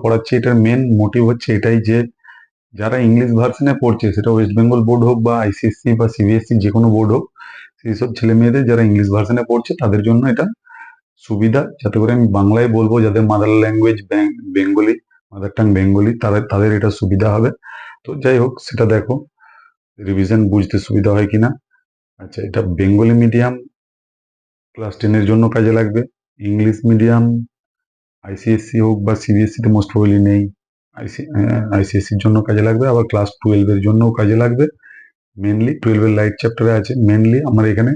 পড়াচ্ছি এটার main motive হচ্ছে এটাই যে যারা ইংলিশ ভার্সনে পড়ছে, সেটা ওয়েস্ট বেঙ্গল বোর্ড হোক বা আইসিএসসি বা সিবিএসসি যে কোনো বোর্ড হোক, সেই সব ছেলে মেয়েদের যারা ইংলিশ ভার্সনে পড়ছে তাদের জন্য এটা সুবিধা, যাতে করে আমি বাংলায় বলবো, যাদের mother language Bengali, mother tongue Bengali, তাদের এটা সুবিধা হবে। তো যাই হোক, সেটা দেখো রিভিশন বুঝতে সুবিধা হয় কিনা। আচ্ছা, এটা বেঙ্গলি মিডিয়াম ক্লাস 10-এর জন্য কাজে লাগবে। ইংলিশ মিডিয়াম আইসিএসসি হোক বা সিবিএসসি তে মোস্ট প্রবাবলি নেই, আইসিএসসির জন্য কাজে লাগবে, আবার ক্লাস 12-এর জন্যও কাজে লাগবে। মেনলি 12-এর লাইট চ্যাপ্টারে আছে। মেনলি আমার এখানে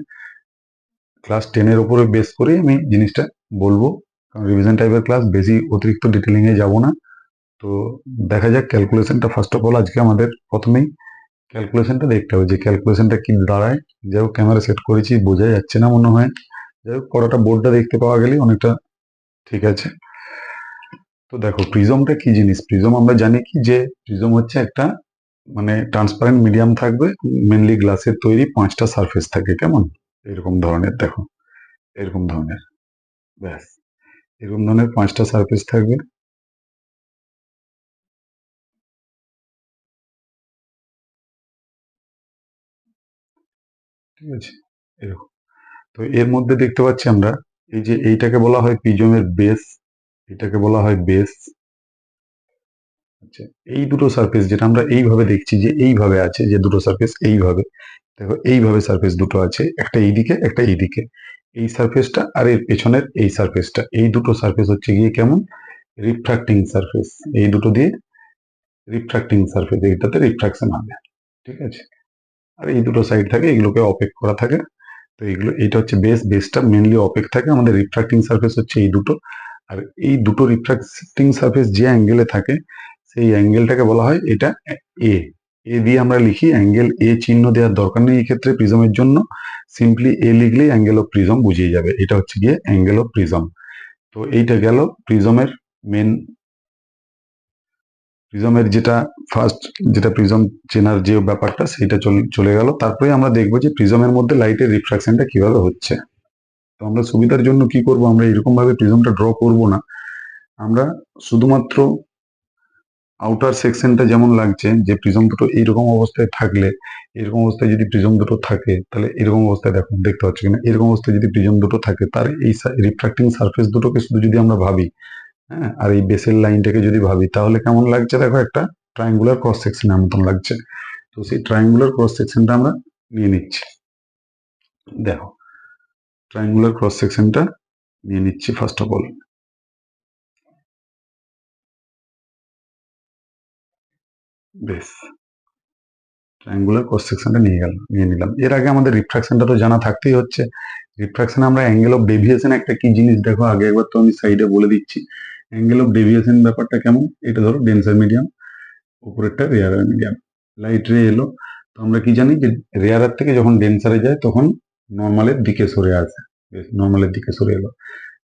ক্লাস 10-এর উপরে বেস করে আমি জিনিসটা বলবো, কারণ রিভিশন টাইপের ক্লাস, বেশি অতিরিক্ত ডিটেলিং এ যাব না। তো দেখা যাক ক্যালকুলেশনটা ফার্স্ট অফ অল আজকে আমাদের প্রথমেই ক্যালকুলেশনটা দেখতে হবে যে ক্যালকুলেশনটা কি দাঁড়ায়। যাই হোক, ক্যামেরা সেট করেছি, বোঝা যাচ্ছে না মনে হয়। যাই হোক, করাটা বোর্ডটা দেখতে পাওয়া গেলেই অনেকটা ঠিক আছে। তো দেখো প্রিজমটা কি জিনিস। প্রিজম আমরা জানি কি যে প্রিজম হচ্ছে একটা মানে ট্রান্সপারেন্ট মিডিয়াম থাকবে, মেনলি গ্লাসের তৈরি, 5টা সারফেস থাকে, কেমন এরকম ধরনের, দেখো এরকম ধরনের, ব্যাস এরকম ধরনের 5টা সারফেস থাকবে। ঠিক আছে, এরকম। তো এর মধ্যে দেখতে পাচ্ছি আমরা এই যে এইটাকে বলা হয় প্রিজমের বেস, এটাকে বলা হয় বেস। আচ্ছা, এই দুটো সারফেস যেটা আমরা এইভাবে দেখছি যে এইভাবে আছে, যে দুটো সারফেস এইভাবে, দেখো এইভাবে সারফেস দুটো আছে, একটা এইদিকে একটা এইদিকে, এই সারফেসটা আর এর পেছনের এই সারফেসটা, এই দুটো সারফেস হচ্ছে গিয়ে কেমন রিফ্রাক্টিং সারফেস। এই দুটো দিয়ে রিফ্রাক্টিং সারফেস, এইটাতে রিফ্রাকশন হবে। ঠিক আছে, আর এই দুটো সাইড থাকে, এগুলোকে অপেক করা থাকে। তো এইগুলো, এইটা হচ্ছে বেস, বেসটা মেনলি অপেক থাকে। আমাদের রিফ্রাক্টিং সারফেস হচ্ছে এই দুটো, আর এই দুটো রিফ্রাক্টিং সারফেস যে অ্যাঙ্গেলে থাকে সেই অ্যাঙ্গেলটাকে বলা হয় এটা এ। এ দিয়ে আমরা লিখি, অ্যাঙ্গেল এ চিহ্ন দেওয়ার দরকার নেই এই ক্ষেত্রে প্রিজমের জন্য, সিম্পলি এ লিখলেই অ্যাঙ্গেল অফ প্রিজম বুঝিয়ে যাবে। এটা হচ্ছে গিয়ে অ্যাঙ্গেল অফ প্রিজম। তো এইটা গেল প্রিজমের মেন, প্রিজমের যেটা ফার্স্ট, যেটা প্রিজম চেনার যে ব্যাপারটা সেটা চলে গেল। তারপরে আমরা দেখবো যে প্রিজমের মধ্যে লাইটের রিফ্রাকশনটা কিভাবে হচ্ছে। তো আমরা সুবিধার জন্য কি করব, আমরা এরকম ভাবে প্রিজমটা ড্র করব না, আমরা শুধুমাত্র আউটার সেকশনটা যেমন লাগছে, যে প্রিজম দুটো এইরকম অবস্থায় থাকলে, এরকম অবস্থায় যদি প্রিজম দুটো থাকে তাহলে এরকম অবস্থায়, দেখো দেখতে পাচ্ছ কিনা, এরকম অবস্থায় যদি প্রিজম দুটো থাকে, তার এই রিফ্রাক্টিং সারফেস দুটোকে শুধু যদি আমরা ভাবি, হ্যাঁ, আর এই বেসের লাইনটাকে যদি ভাবি, তাহলে কেমন লাগছে দেখো, একটা ট্রায়াঙ্গুলার ক্রস সেকশনের মতন লাগছে। তো সেই ট্রায়াঙ্গুলার ক্রস সেকশনটা আমরা নিয়ে নিচ্ছি। দেখো ট্রায়াঙ্গুলার ক্রস সেকশনটা নিয়ে নিচ্ছি ফার্স্ট অফ অল। বেশ, ট্রায়াঙ্গুলার ক্রস সেকশনটা নিয়ে নিলাম। এর আগে আমাদের রিফ্রাকশনটা তো জানা থাকতেই হচ্ছে। রিফ্রাকশনে আমরা অ্যাঙ্গেল অফ ডেভিয়েশন একটা কি জিনিস, দেখো আগে একবার তো আমি সাইডে বলে দিচ্ছি। অ্যাঙ্গেল অফ ডেভিয়েশন ব্যাপারটা কেমন, এটা ধরো ডেন্সার মিডিয়াম, উপরেরটা রেয়ারার মিডিয়াম, লাইট রে এলো, তো আমরা কি জানি যে রেয়ারার থেকে যখন ডেন্সারে যায় তখন নর্মালের দিকে সরে আসে, নর্মালের দিকে সরে এলো।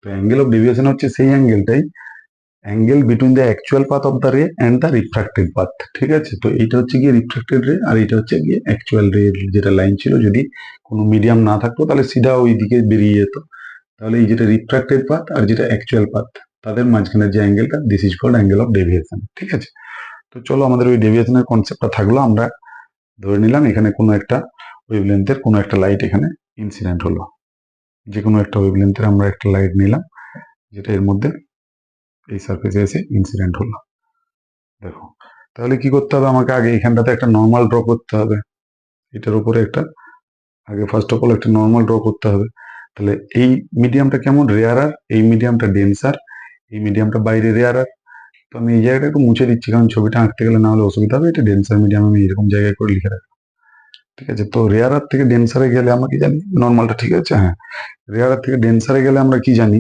তো অ্যাঙ্গেল অফ ডেভিয়েশন হচ্ছে সেই অ্যাঙ্গেলটাই, angle between the actual path of the ray and the refracted path. ঠিক আছে, তো এইটা হচ্ছে গিয়ে রিফ্রাক্টেড রে, আর এটা হচ্ছে গিয়ে অ্যাকচুয়াল রে। যেটা লাইন ছিল, যদি কোনো মিডিয়াম না থাকতো তাহলে সিধা ওই দিকে বেরিয়ে যেত। তাহলে এই যেটা রিফ্রাক্টেড পাথ আর যেটা অ্যাকচুয়াল পাথ, তাদের মাঝখানের যে অ্যাঙ্গেলটা, this is called angle of deviation. ঠিক আছে, তো চলো আমাদের ওই ডেভিয়েশনের কনসেপ্টটা থাকলো। আমরা ধরে নিলাম এখানে কোনো একটা ওয়েভলেন্থের কোনো একটা লাইট এখানে ইনসিডেন্ট হলো, যে কোনো একটা ওয়েভলেন্থের আমরা একটা লাইট নিলাম, যেটা এর মধ্যে এই সার্ফেসে এসে ইনসিডেন্ট হলো। দেখো, তাহলে কি করতে হবে, আমাকে আগে এখানটাতে একটা নর্মাল ড্র করতে হবে, এটার উপরে একটা, আগে ফার্স্ট অফ অল একটা নর্মাল ড্র করতে হবে। তাহলে এই মিডিয়ামটা কেমন রেয়ারার, এই মিডিয়ামটা ডেন্সার, এই মিডিয়ামটা বাইরে রেয়ারার। তো আমি এই জায়গাটা একটু মুছে দিচ্ছি, কারণ ছবিটা আঁকতে গেলে না হলে অসুবিধা হবে। এটা ডেন্সার মিডিয়াম আমি এরকম জায়গায় করে লিখে রাখি। ঠিক আছে, তো রেয়ারার থেকে ডেন্সারে গেলে আমরা কি জানি, নর্মালটা ঠিক আছে, হ্যাঁ, রেয়ারার থেকে ডেন্সারে গেলে আমরা কি জানি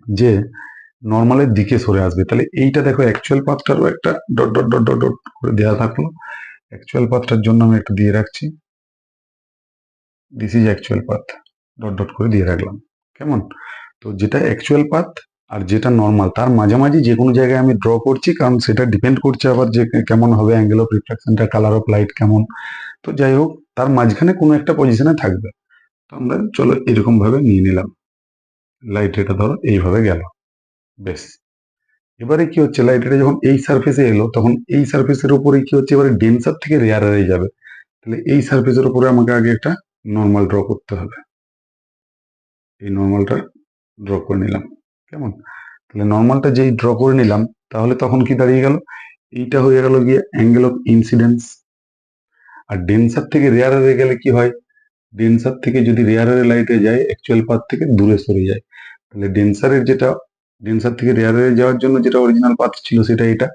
যে নর্মালের দিকে সরে আসবে। তাহলে এইটা দেখো অ্যাকচুয়াল পাথটারও একটা dot dot dot dot dot করে দেওয়া থাকলো। অ্যাকচুয়াল পাথটার জন্য আমি একটা দিয়ে রাখছি, this is actual path, dot dot করে দিয়ে রাখলাম, কেমন। তো যেটা অ্যাকচুয়াল পাথ আর যেটা নর্মাল, তার মাঝামাঝি যে কোনো জায়গায় আমি ড্র করছি, কারণ সেটা ডিপেন্ড করছে আবার যে কেমন হবে অ্যাঙ্গেল অফ রিফ্রাকশনটা, কালার অফ লাইট কেমন। তো যাই হোক, তার মাঝখানে কোনো একটা পজিশনে থাকবে। তো আমরা চলো এরকম ভাবে নিয়ে নিলাম, লাইট এটা ধরো এইভাবে গেল, বেশ। এবারে কি হচ্ছে, লাইট এটা যখন এই সারফেসে এলো তখন এই সারফেসের উপরে কি হচ্ছে, এবারে ডেন্সার থেকে রেয়ারে যাবে। তাহলে এই সারফেসের উপরে আমাকে আগে একটা নর্মাল ড্র করতে হবে। এই নর্মালটা ড্র করে নিলাম, কেমন? তাহলে নর্মালটা যেই ড্র করে নিলাম, তাহলে তখন কি দাঁড়িয়ে গেল, এইটা হয়ে গেল গিয়ে অ্যাঙ্গেল অফ ইনসিডেন্স। আর ডেন্সার থেকে রেয়ারে গেলে কি হয়, ডেন্সার থেকে যদি রেয়ারে লাইটে যায় অ্যাকচুয়াল পাথ থেকে দূরে সরে যায়। তাহলে ডেন্সার থেকে রেয়ারে যাওয়ার জন্য যেটা অরিজিনাল পাথ ছিল সেটা এটা,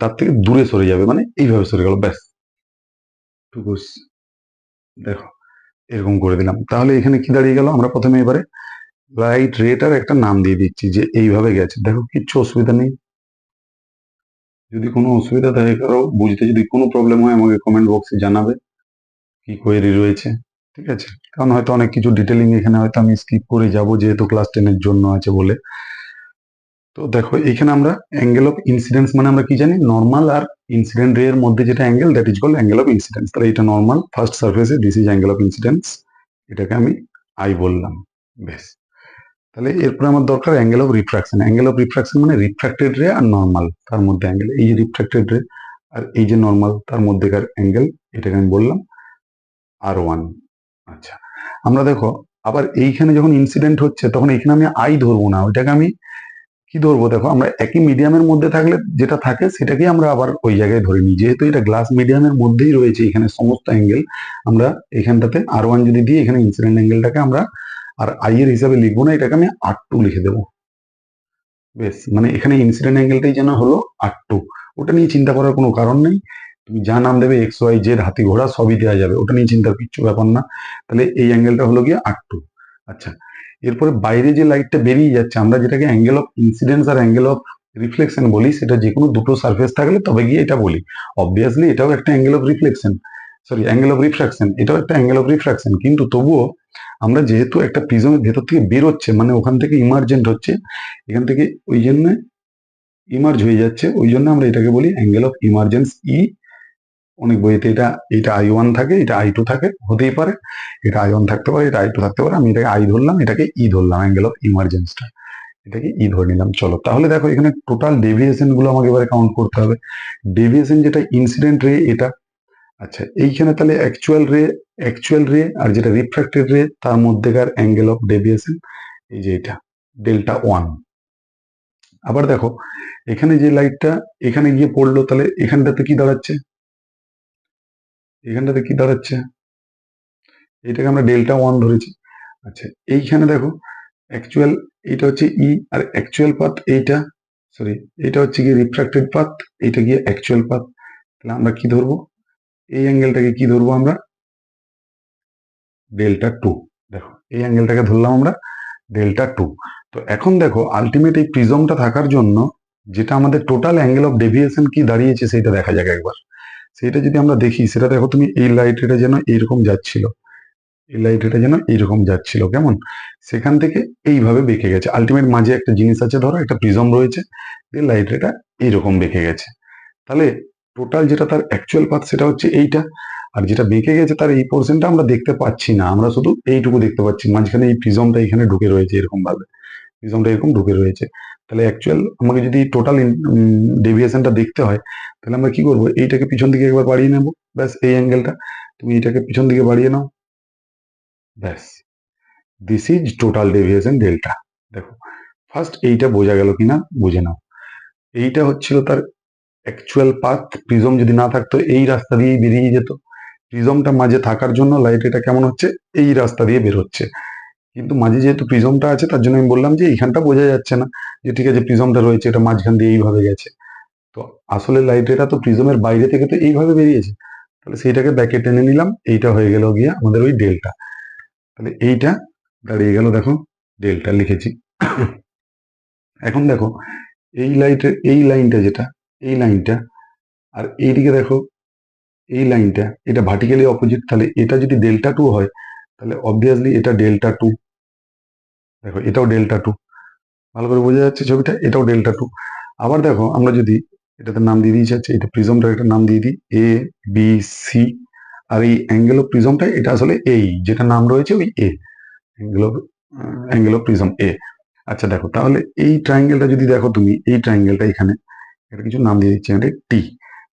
তার থেকে দূরে সরে যাবে, মানে এইভাবে সরে গেল, ব্যাস। দেখো এরকম করে দিলাম। তাহলে এখানে কি দাঁড়িয়ে গেল, আমরা প্রথমে এবারে লাইট রেটার একটা নাম দিয়ে দিচ্ছি যে এইভাবে গেছে। দেখো কিচ্ছু অসুবিধা নেই। যদি কোনো অসুবিধা থাকে কারো বুঝতে, যদি কোনো প্রবলেম হয় আমাকে কমেন্ট বক্সে জানাবে কি কোয়েরি রয়েছে, ঠিক আছে? কারণ হয়তো অনেক কিছু ডিটেলিং এখানে হয়তো আমি স্কিপ করে যাব, যেহেতু ক্লাস 10-এর জন্য আছে বলে। তো দেখো এখানে আমরা অ্যাঙ্গেল অফ ইনসিডেন্স মানে আমরা কি জানি, নর্মাল আর ইনসিডেন্ট রে এর মধ্যে যেটা angle, that is called angle of incidence. তাহলে এটা নর্মাল ফার্স্ট সারফেসে, this is angle of incidence, এটাকে আমি আই বললাম, বেশ। তাহলে এরপরে আমার দরকার angle of refraction. Angle of refraction মানে রিফ্রাক্টেড রে আর নর্মাল তার মধ্যে অ্যাঙ্গেল। এই যে রিফ্রাক্টেড রে আর এই যে নর্মাল তার মধ্যেকার অ্যাঙ্গেল, এটাকে আমি বললাম R1। আচ্ছা, আমরা দেখো আবার এইখানে যখন ইনসিডেন্ট হচ্ছে তখন এখানে আমি আই ধরবো না, ওইটাকে আমি কি ধরবো, দেখো আমরা একই মিডিয়ামের মধ্যে থাকলে যেটা থাকে সেটাকেই আমরা আবার ওই জায়গায় ধরে নিই। যেহেতু এটা গ্লাস মিডিয়ামের মধ্যেই রয়েছে এখানে সমস্ত অ্যাঙ্গেল, আমরা এখানটাতে R1 যদি দিই, এখানে ইনসিডেন্ট অ্যাঙ্গেলটাকে আমরা আর আই এর হিসাবে লিখবো না, এটাকে আমি R2 লিখে দেবো, বেশ। মানে এখানে ইনসিডেন্ট অ্যাঙ্গেলটাই যেন হলো R2, ওটা নিয়ে চিন্তা করার কোনো কারণ নেই। তুমি যা নাম দেবে XY Z হাতি ঘোড়া সবই দেওয়া যাবে, ওটা নিয়ে চিন্তার কিচ্ছু ব্যাপার না। তাহলে এই অ্যাঙ্গেলটা হলো গিয়ে R2। আচ্ছা, এরপরে বাইরে যে লাইটটা বেরিয়ে যাচ্ছে, আমরা যেটাকে অ্যাঙ্গেল অফ ইনসিডেন্স আর অ্যাঙ্গেল অফ রিফ্লেকশন বলি, সেটা যে কোনো দুটো সারফেস থাকলে তবে গিয়ে এটা বলি। অবভিয়াসলি এটাও একটা angle of reflection, sorry angle of refraction, এটাও একটা অ্যাঙ্গেল অফ রিফ্রাকশন, কিন্তু তবুও আমরা যেহেতু একটা প্রিজমের ভেতর থেকে বেরোচ্ছে, মানে ওখান থেকে ইমার্জেন্ট হচ্ছে, এখান থেকে ওই জন্য ইমার্জ হয়ে যাচ্ছে, ওই জন্য আমরা এটাকে বলি অ্যাঙ্গেল অফ ইমার্জেন্স ই। অনেক বইতে এটা I1 থাকে, এটা I2 থাকে, হতেই পারে এটা I1 থাকতে পারে, এটা I2 থাকতে পারে। আমি এটাকে আই ধরলাম, এটাকে ই ধরলাম, অ্যাঙ্গেল অফ ইমার্জেন্সটা এটাকে ই ধরে নিলাম। চলো তাহলে দেখো এখানে টোটাল ডেভিয়েশন গুলো আমাকে এবারে কাউন্ট করতে হবে। ডেভিয়েশন যেটা ইনসিডেন্ট রে এটা, আচ্ছা এইখানে তাহলে অ্যাকচুয়াল রে আর যেটা রিফ্র্যাক্টেড রে তার মধ্যেকার অ্যাঙ্গেল অফ ডেভিয়েশন, এই যে এটা Δ1। আবার দেখো এখানে যে লাইটটা এখানে গিয়ে পড়লো, তাহলে এখানটাতে কি দাঁড়াচ্ছে, এটাকে আমরা Δ1 ধরেছি। আচ্ছা, এইখানে দেখো অ্যাকচুয়াল, এইটা হচ্ছে ই, আর অ্যাকচুয়াল পাথ এইটা, সরি এটা হচ্ছে গিয়ে রিফ্র্যাক্টেড পাথ, এইটা গিয়ে অ্যাকচুয়াল পাথ। তাহলে আমরা কি ধরবো, এই অ্যাঙ্গেলটাকে কি ধরবো আমরা, Δ2। দেখো এই অ্যাঙ্গেলটাকে ধরলাম আমরা Δ2। তো এখন দেখো আলটিমেট এই প্রিজমটা থাকার জন্য যেটা আমাদের টোটাল অ্যাঙ্গেল অফ ডেভিয়েশন কি দাঁড়িয়েছে সেটা দেখা যাক একবার। সেটা যদি আমরা দেখি, সেটা দেখো তুমি, এই লাইট এটা যেন এইরকম যাচ্ছিল, এই লাইট এটা যেন এইরকম যাচ্ছিল, কেমন? সেখান থেকে এইভাবে বেঁকে গেছে। আলটিমেট মাঝে একটা জিনিস আছে, ধরো একটা প্রিজম রয়েছে, এই লাইট এটা এইরকম বেঁকে গেছে। তাহলে টোটাল যেটা তার অ্যাকচুয়াল পাথ সেটা হচ্ছে এইটা, আর যেটা বেঁকে গেছে তার এই পোর্শনটা আমরা দেখতে পাচ্ছি না, আমরা শুধু এইটুকু দেখতে পাচ্ছি, মাঝখানে এই প্রিজমটা এখানে ঢুকে রয়েছে, এরকম ভাবে প্রিজমটা এরকম ঢুকে রয়েছে। তাহলে অ্যাকচুয়াল আমাকে যদি টোটাল ডেভিয়েশনটা দেখতে হয়, তাহলে আমরা কি করবো, এইটাকে পিছন দিকে একবার বাড়িয়ে নেবো, ব্যাস। এই অ্যাঙ্গেলটা তুমি এটাকে পিছন দিকে বাড়িয়ে নাও, ব্যাস। This is total deviation delta. দেখো ফার্স্ট এইটা বোঝা গেল কিনা বুঝে নাও। এইটা হচ্ছিল তার অ্যাকচুয়াল পাথ, প্রিজম যদি না থাকতো এই রাস্তা দিয়েই বেরিয়ে যেত। প্রিজমটা মাঝে থাকার জন্য লাইট এটা কেমন হচ্ছে, এই রাস্তা দিয়ে বের হচ্ছে। কিন্তু মাঝে যেহেতু প্রিজমটা আছে তার জন্য আমি বললাম যে এইখানটা বোঝা যাচ্ছে না, যে ঠিক আছে প্রিজমটা রয়েছে, এটা মাঝখান দিয়ে এইভাবে গেছে। তো আসলে লাইট এটা তো প্রিজমের বাইরে থেকে তো এইভাবে বেরিয়েছে, তাহলে সেইটাকে ব্যাকে টেনে নিলাম, এইটা হয়ে গেল গিয়ে আমাদের ওই ডেল্টা। তাহলে এইটা দাঁড়িয়ে গেল, দেখো ডেল্টা লিখেছি। এখন দেখো এই লাইটের এই লাইনটা যেটা, এই লাইনটা, আর এইদিকে দেখো এই লাইনটা, এটা ভার্টিক্যালি অপোজিট। তাহলে এটা যদি Δ2 হয়, তাহলে অবভিয়াসলি এটা Δ2। দেখো এটাও Δ2, ভালো করে বোঝা যাচ্ছে ছবিটা, এটাও Δ2। আবার দেখো আমরা যদি এটাতে নাম দিয়ে দিয়েছি, আচ্ছা এটা প্রিজমটার একটা নাম দিয়ে দিই ABC, আর এই অ্যাঙ্গেল অফ প্রিজমটা এটা আসলে এই যেটা নাম রয়েছে ওই এ, অ্যাঙ্গেল অফ প্রিজম এ। আচ্ছা দেখো, তাহলে এই ট্রায়াঙ্গেলটা যদি দেখো, তুমি এই ট্রায়াঙ্গেলটা এখানে একটা কিছু নাম দিয়ে দিচ্ছি, এটা টি।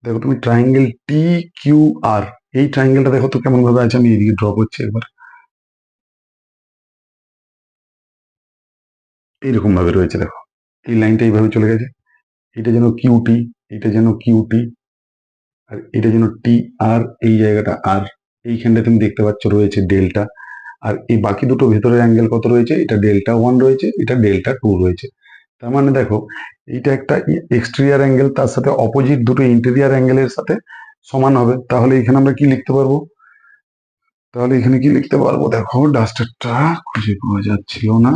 দেখো তুমি ট্রায়াঙ্গেল টি কিউ আর, এই ট্রায়াঙ্গেলটা দেখো তো কেমন ভাবে আছে। আমি এইদিকে ড্র করছি একবার। এইরকম ভাবে রয়েছে দেখো, এই লাইনটা এইভাবে চলে গেছে। এটা যেন কিউটি, এটা যেন কিউটি, আর এটা যেন টি আর, এই জায়গাটা আর, এইখানটা তুমি দেখতে পাচ্ছ রয়েছে ডেল্টা। আর এই বাকি দুটো ভেতরের অ্যাঙ্গেল কত রয়েছে, এটা ডেল্টা ওয়ান রয়েছে, এটা ডেল্টা টু রয়েছে। তার মানে দেখো, এইটা একটা এক্সটেরিয়ার অ্যাঙ্গেল, তার সাথে অপোজিট দুটো ইন্টেরিয়ার অ্যাঙ্গেলের সাথে সমান হবে। তাহলে এখানে আমরা কি লিখতে পারবো, তাহলে এখানে কি লিখতে পারবো, দেখো ডাস্টারটা খুঁজে পাওয়া যাচ্ছিল না।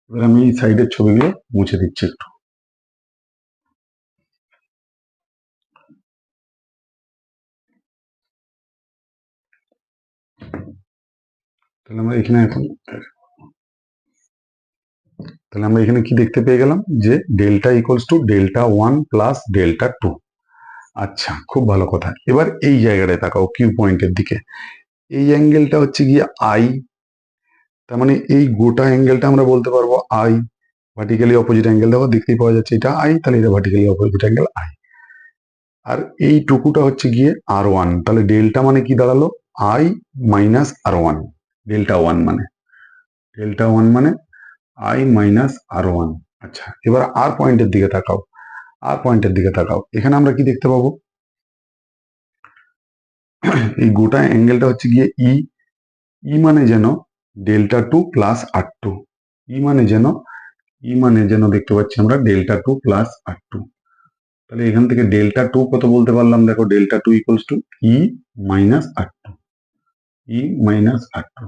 এবার আমি এই সাইডের ছবিগুলো মুছে দিচ্ছি একটু। তাহলে আমরা এখানে এখন, তাহলে আমরা এখানে কি দেখতে পেয়ে গেলাম, যে delta equals to delta one plus delta two. আচ্ছা, খুব ভালো কথা। এবার এই জায়গাটায় তাকাও, কিউ পয়েন্টের দিকে। এই অ্যাঙ্গেলটা হচ্ছে গিয়ে আই, তার মানে এই গোটা অ্যাঙ্গেলটা আমরা বলতে পারবো আই। ভার্টিক্যালি অপোজিট অ্যাঙ্গেল দেখো, দেখতেই পাওয়া যাচ্ছে এটা আই, তাহলে এটা ভার্টিক্যালি অপোজিট অ্যাঙ্গেল আই। আর এই টুকুটা হচ্ছে গিয়ে আর ওয়ান, তাহলে ডেল্টা মানে কি দাঁড়ালো, i minus r one. Delta one মানে, ডেল্টা ওয়ান মানে আই মাইনাস আর ওয়ান। আচ্ছা, এবার আর পয়েন্টের দিকে তাকাও, আর পয়েন্টের দিকে তাকাও। এখানে আমরা কি দেখতে পাবো, এই গোটা অ্যাঙ্গেলটা হচ্ছে গিয়ে ই। ই মানে যেন ডেল্টা টু প্লাস আর টু। ই মানে যেন, ই মানে যেন দেখতে পাচ্ছি আমরা ডেল্টা টু প্লাস আর টু। তাহলে এখান থেকে ডেল্টা টু কত বলতে পারলাম, দেখো delta two equals to e minus r two. E minus r two.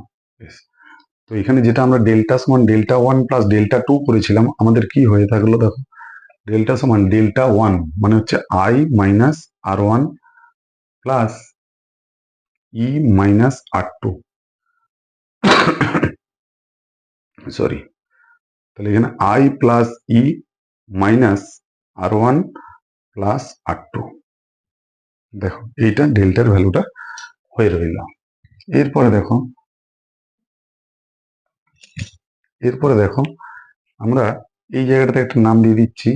তো এখানে যেটা আমরা ডেল্টা সমান delta one plus delta two করেছিলাম, আমাদের কি হয়ে থাকলো দেখো, ডেল্টা সমান ডেল্টা ওয়ান মানে হচ্ছে i minus r one plus e minus r two. Sorry, তাহলে এখানে i plus e minus r one plus R two. দেখো এইটা ডেল্টার ভ্যালুটা হয়ে রইল। এরপরে দেখো, এরপরে দেখো আমরা এই জায়গাটাতে একটা নাম দিয়ে দিচ্ছি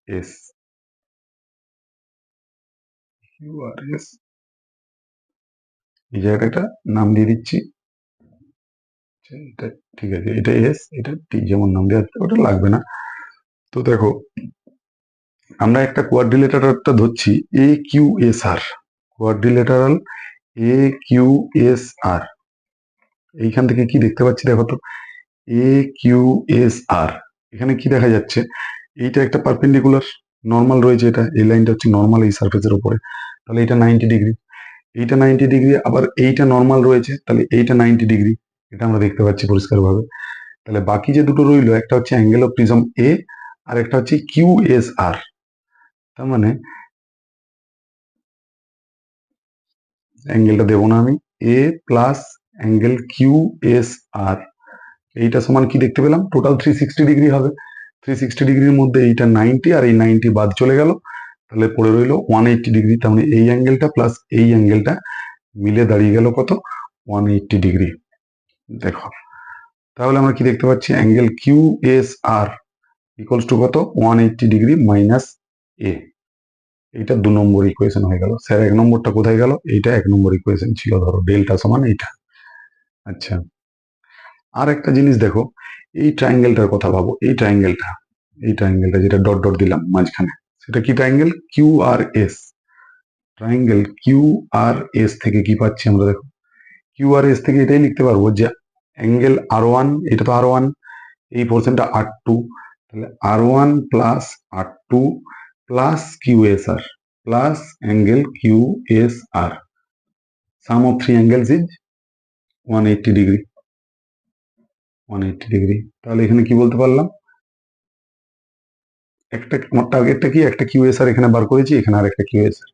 এস, কিউ আর এস। এই জায়গাটা একটা নাম দিয়ে দিচ্ছি, এটা ঠিক আছে, এটা এস, এটা টি, যেমন নাম দেওয়া আছে ওটা লাগবে না। তো দেখো, আমরা একটা কোয়াড্রিলেটারালটা ধরছি এ কিউ এস আর, কোয়াড্রিলেটারাল এ কিউ এস আর। এইখান থেকে কি দেখতে পাচ্ছি দেখো তো, এ কিউ এস আর, এখানে কি দেখা যাচ্ছে, এইটা একটা পারপেন্ডিকুলার, নর্মাল রয়েছে, এটা এই লাইনটা হচ্ছে নর্মাল এই সার্ফেসের উপরে, তাহলে এটা 90 ডিগ্রি। এইটা 90 ডিগ্রি, আবার এইটা নর্মাল রয়েছে, তাহলে এইটা 90 ডিগ্রি, এটা আমরা দেখতে পাচ্ছি পরিষ্কারভাবে। তাহলে বাকি যে দুটো রইলো, একটা হচ্ছে অ্যাঙ্গেল অফ প্রিজম এ, আর একটা হচ্ছে কিউ এস আর। তার মানে অ্যাঙ্গেলটা দেবো না আমি, এ প্লাস অ্যাঙ্গেল কিউ এস আর, এইটা সমান কি দেখতে পেলাম, টোটাল 360 ডিগ্রি হবে। 360 ডিগ্রির মধ্যে এইটা 90 আর এই 90 বাদ চলে গেল, তাহলে পড়ে রইলো 180 ডিগ্রি। তার মানে এই অ্যাঙ্গেলটা প্লাস এই অ্যাঙ্গেলটা মিলে দাঁড়িয়ে গেল কত, 180 ডিগ্রি। দেখো, তাহলে আমরা কি দেখতে পাচ্ছি, angle Q S R equals to কত, 180 ডিগ্রি মাইনাস এ। এইটা 2 নম্বর ইকুয়েশন হয়ে গেল। স্যার 1 নম্বরটা কোথায় গেল, এইটা 1 নম্বর ইকুয়েশন ছিল, ধরো ডেল্টা সমান এইটা। আচ্ছা, আর একটা জিনিস দেখো, এই ট্রায়াঙ্গেলটার কথা ভাবো, এই ট্রায়াঙ্গেলটা, এই ট্রায়াঙ্গেলটা যেটা ডট ডট দিলাম মাঝখানে, সেটা কি triangle, Q R S. Triangle Q R S থেকে কি পাচ্ছি আমরা, দেখো কিউ আর এস থেকে এটাই লিখতে পারবো যে অ্যাঙ্গেল আর ওয়ান, এটা তো আর ওয়ান, এই পোর্শনটা আর টু, তাহলে R one plus R two plus Q S R plus angle Q S R, sum of three angles is 180 degree. 180 degree, তাহলে এখানে কি বলতে পারলাম, একটা আমার টার্গেটটা কি, একটা কিউ এস আর এখানে বার করেছি, এখানে আর একটা কিউ এস আর,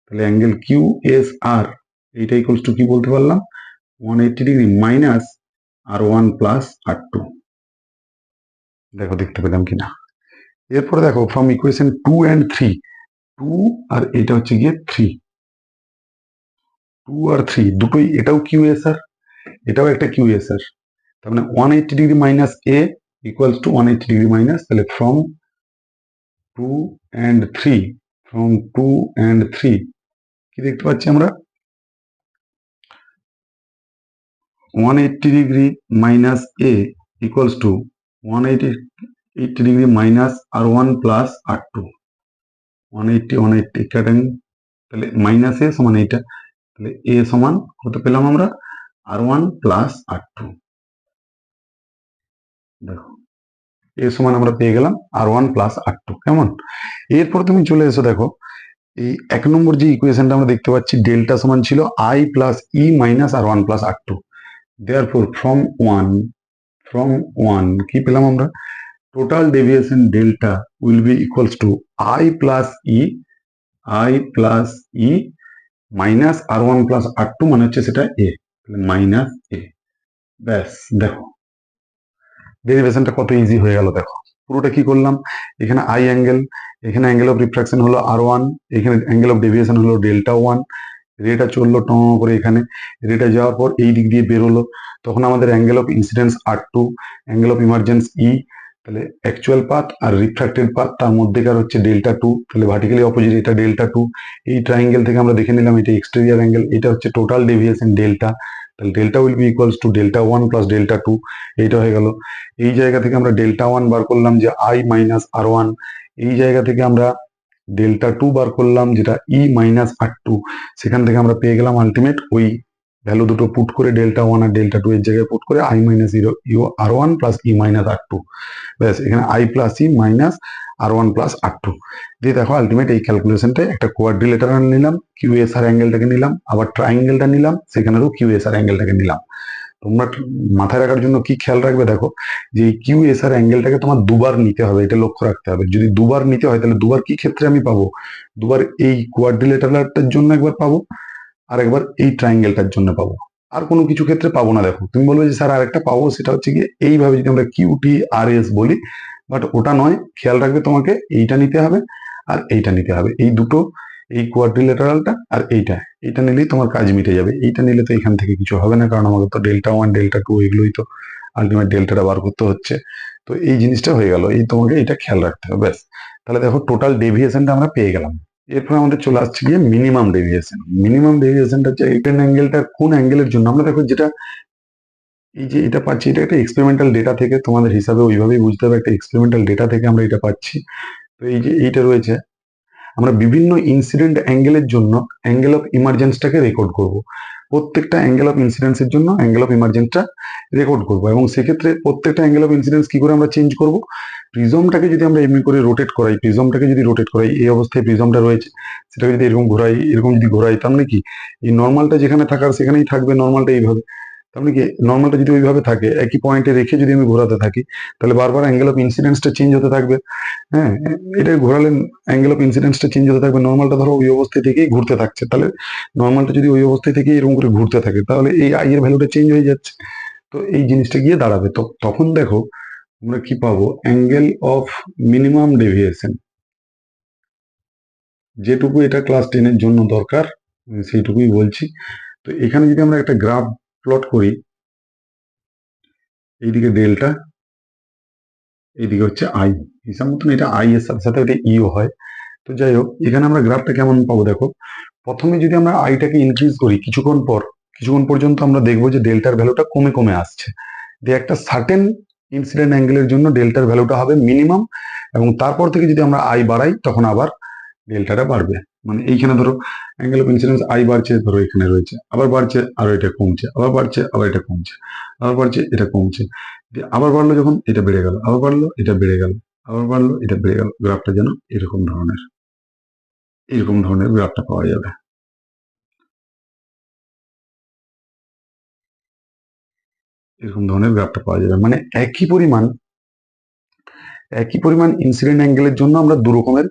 তাহলে অ্যাঙ্গেল কিউ এস আর এইটা ইকুয়ালস টু কি বলতে পারলাম, 180 degree minus r one plus আর টু। দেখো দেখতে পেলাম কিনা। এরপরে দেখো, ফ্রম ইকুয়েশন 2 and 3, 2 আর এটা হচ্ছে গিয়ে 3, 2 আর 3 দুটোই, এটাও কিউ এস আর, এটাও একটা কিউ এস আর, তার মানে 180 degree minus A equals two 180 degree minus, তাহলে ফ্রম 2 and 3, ফ্রম 2 and 3 কি দেখতে পাচ্ছি আমরা 180 degree minus A equals two 180 degree minus R1 plus R2, 180 কাটেন, তাহলে মাইনাস এ সমান এইটা, তাহলে এ সমান কত পেলাম আমরা R1 প্লাস R2। দেখো এ সমান আমরা পেয়ে গেলাম R1 প্লাস R2। কেমন? এরপর তুমি চলে এসো, দেখো এই 1 নম্বর যে ইকুয়েশনটা আমরা দেখতে পাচ্ছি, ডেল্টা সমান ছিল I plus e minus R1 plus R2। Therefore from 1 কি পেলাম আমরা, total deviation delta will be equals two I plus e minus R1 plus R2, মানে হচ্ছে সেটা এ, মাইনাস এ। ব্যাস দেখো ডেরিভেশনটা কত ইজি হয়ে গেল। দেখো পুরোটা কি করলাম, এখানে আই অ্যাঙ্গেল, এখানে অ্যাঙ্গেল অফ রিফ্রাকশন হলো R1, এখানে অ্যাঙ্গেল অফ ডেভিয়েশন হলো ডেল্টা 1, রেটা চললো ট করে, এখানে রেটা যাওয়ার পর এই দিক দিয়ে বেরোলো, তখন আমাদের angle of incidence R2, angle of emergence E, তাহলে অ্যাকচুয়াল পাথ আর রিফ্রাক্টেড পাথ তার মধ্যেকার হচ্ছে ডেল্টা 2, তাহলে ভার্টিক্যালি অপোজিট এটা ডেল্টা 2। এই ট্রায়াঙ্গেল থেকে আমরা দেখে নিলাম এটা এক্সটেরিয়র অ্যাঙ্গেল, এটা হচ্ছে টোটাল ডেভিয়েশন ডেল্টা, তাহলে delta will be equals to delta 1 plus delta 2, এইটা হয়ে গেল। এই জায়গা থেকে আমরা ডেল্টা 1 বার করলাম যে I মাইনাস R1, এই জায়গা থেকে আমরা ডেল্টা 2 বার করলাম যেটা ই মাইনাস R2, সেখান থেকে আমরা পেয়ে গেলাম আলটিমেট ওই ভ্যালু দুটো পুট করে ডেল্টা 1 আর ডেল্টা 2 এর জায়গায় পুট করে I minus R1 plus e minus R2। ব্যাস এখানে I plus e minus R1 plus R2 দিয়ে দেখো আলটিমেট এই ক্যালকুলেশনটা একটা কোয়াড্রিলেটারাল নিলাম, QSR অ্যাঙ্গেলটাকে নিলাম, আবার ট্রায়াঙ্গেলটা নিলাম, সেখানেও QSR অ্যাঙ্গেলটাকে নিলাম। তোমরা মাথায় রাখার জন্য কি খেয়াল রাখবে, দেখো যে এই QSR অ্যাঙ্গেলটাকে তোমার দুবার নিতে হবে, এটা লক্ষ্য রাখতে হবে। যদি দুবার নিতে হয় তাহলে দুবার কি ক্ষেত্রে আমি পাবো, দুবার এই কোয়াড্রিলেটারালটার জন্য একবার পাবো, আর একবার এই ট্রায়াঙ্গেলটার জন্য পাবো, আর কোনো কিছু ক্ষেত্রে পাবো না। দেখো তুমি বলবে যে স্যার আরেকটা পাবো, সেটা হচ্ছে গিয়ে এইভাবে যদি আমরা QTRS বলি, বাট ওটা নয়, খেয়াল রাখবে তোমাকে এইটা নিতে হবে আর এইটা নিতে হবে, এই দুটো, এই কোয়াড্রিলেটারালটা আর এইটা নিলেই তোমার কাজ মিটে যাবে। এইটা নিলে তো এখান থেকে কিছু হবে না, কারণ আমাদের তো ডেল্টা 1 ডেল্টা 2 এগুলোই তো আলটিমেট ডেল্টাটা বার করতে হচ্ছে। তো এই জিনিসটা হয়ে গেল, এই তোমাকে এটা খেয়াল রাখতে হবে। ব্যাস তাহলে দেখো টোটাল ডেভিয়েশনটা আমরা পেয়ে গেলাম। এরপর আমাদের চলে আসছে গিয়ে মিনিমাম ডেভিয়েশন। মিনিমাম ডেভিয়েশনটা হচ্ছে এইটার অ্যাঙ্গেলটা কোন অ্যাঙ্গেলের জন্য, আমরা দেখো যেটা এই যে এটা পাচ্ছি, এটা একটা এক্সপেরিমেন্টাল ডেটা থেকে, তোমাদের হিসাবে ওইভাবেই বুঝতে হবে, একটা এক্সপেরিমেন্টাল ডেটা থেকে আমরা এটা পাচ্ছি। তো এই যে এইটা রয়েছে, আমরা বিভিন্ন ইনসিডেন্ট অ্যাঙ্গেলের জন্য অ্যাঙ্গেল অফ ইমার্জেন্সটাকে রেকর্ড করব। প্রত্যেকটা অ্যাঙ্গেল অফ ইনসিডেন্সের জন্য অ্যাঙ্গেল অফ ইমার্জেন্সটা রেকর্ড করব, এবং সেক্ষেত্রে প্রত্যেকটা অ্যাঙ্গেল অফ ইনসিডেন্স কি করে আমরা চেঞ্জ করব, প্রিজমটাকে যদি আমরা এমনি করে রোটেট করাই, প্রিজমটাকে যদি রোটেট করাই, এই অবস্থায় প্রিজমটা রয়েছে, সেটাকে যদি এরকম ঘোরাই, এরকম যদি ঘোরাই, তার মানে কি এই নর্মালটা যেখানে থাকার সেখানেই থাকবে, নর্মালটা এইভাবে, তার মানে কি নর্মালটা যদি ওইভাবে থাকে, একই পয়েন্টে রেখে যদি আমি ঘোরাতে থাকি, তাহলে বারবার অ্যাঙ্গেল অফ ইনসিডেন্সটা চেঞ্জ হতে থাকবে। হ্যাঁ, এটা ঘোরালে অ্যাঙ্গেল অফ ইনসিডেন্সটা চেঞ্জ হতে থাকবে। নর্মালটা ধরো ওই অবস্থায় থেকেই ঘুরতে থাকছে, তাহলে নর্মালটা যদি ওই অবস্থায় থেকে এরকম করে ঘুরতে থাকে, তাহলে এই আই এর ভ্যালুটা চেঞ্জ হয়ে যাচ্ছে। তো এই জিনিসটা গিয়ে দাঁড়াবে, তো তখন দেখো আমরা কি পাবো, অ্যাঙ্গেল অফ মিনিমাম ডেভিয়েশন, যেটুকু এটা ক্লাস 10 এর জন্য দরকার সেইটুকুই বলছি। তো এখানে যদি আমরা একটা গ্রাফ প্লট করি, এইদিকে ডেল্টা, এইদিকে হচ্ছে আই, হিসাব মতন এটা আই এর সাথে সাথে এটা ইও হয়। তো যাই হোক, এখানে আমরা গ্রাফটা কেমন পাবো, দেখো প্রথমে যদি আমরা আইটাকে ইনক্রিজ করি, কিছুক্ষণ পর্যন্ত আমরা দেখবো যে ডেল্টার ভ্যালুটা কমে কমে আসছে, দিয়ে একটা সার্টেন ইনসিডেন্ট অ্যাঙ্গেলের জন্য ডেল্টার ভ্যালুটা হবে মিনিমাম, এবং তারপর থেকে যদি আমরা আই বাড়াই তখন আবার ডেল্টাটা বাড়বে। মানে এইখানে ধরো অ্যাঙ্গেল অফ ইনসিডেন্স আই বাড়ছে, ধরো এখানে রয়েছে, আবার বাড়ছে, আরো এটা কমছে, আবার বাড়ছে, আবার এটা কমছে, আবার বাড়ছে, এটা কমছে, দিয়ে আবার বাড়লো, যখন এটা বেড়ে গেল, আবার বাড়লো, এটা বেড়ে গেল, আবার বাড়লো, এটা বেড়ে গেল। গ্রাফটা যেন এরকম ধরনের গ্রাফটা পাওয়া যাবে। এরকম ধরনের গ্রাফটা পাওয়া যাবে, মানে একই পরিমাণ ইনসিডেন্ট অ্যাঙ্গেলের জন্য আমরা দু রকমের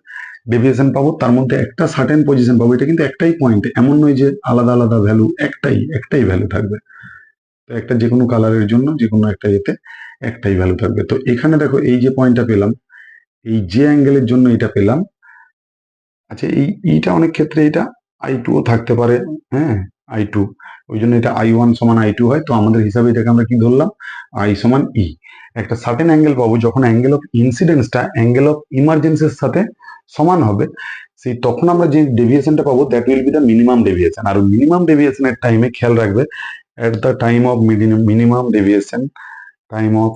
ডেভিয়েশন পাবো, তার মধ্যে একটা সার্টেন পজিশন পাবো। এটা কিন্তু একটাই পয়েন্ট, এমন নয় যে আলাদা আলাদা ভ্যালু, একটাই ভ্যালু থাকবে। তো একটা যে কোনো কালারের জন্য যে কোনো একটা এতে একটাই ভ্যালু থাকবে। তো এখানে দেখো এই যে পয়েন্টটা পেলাম, এই যে অ্যাঙ্গেলের জন্য এটা পেলাম, আচ্ছা এইটা অনেক ক্ষেত্রে এটা I2 ও থাকতে পারে, হ্যাঁ I2, ওই জন্য এটা I1 সমান I2 হয়। তো আমাদের হিসাবে এটাকে আমরা কি ধরলাম, I সমান E। একটা সার্টেন অ্যাঙ্গেল পাবো যখন অ্যাঙ্গেল অফ ইনসিডেন্সটা অ্যাঙ্গেল অফ ইমার্জেন্সির সাথে সমান হবে, সেই তখন আমরা যে ডেভিয়েশনটা পাবো that will be the minimum deviation. আর মিনিমাম ডেভিয়েশনের টাইমে খেয়াল রাখবে, at the time of minimum deviation, time of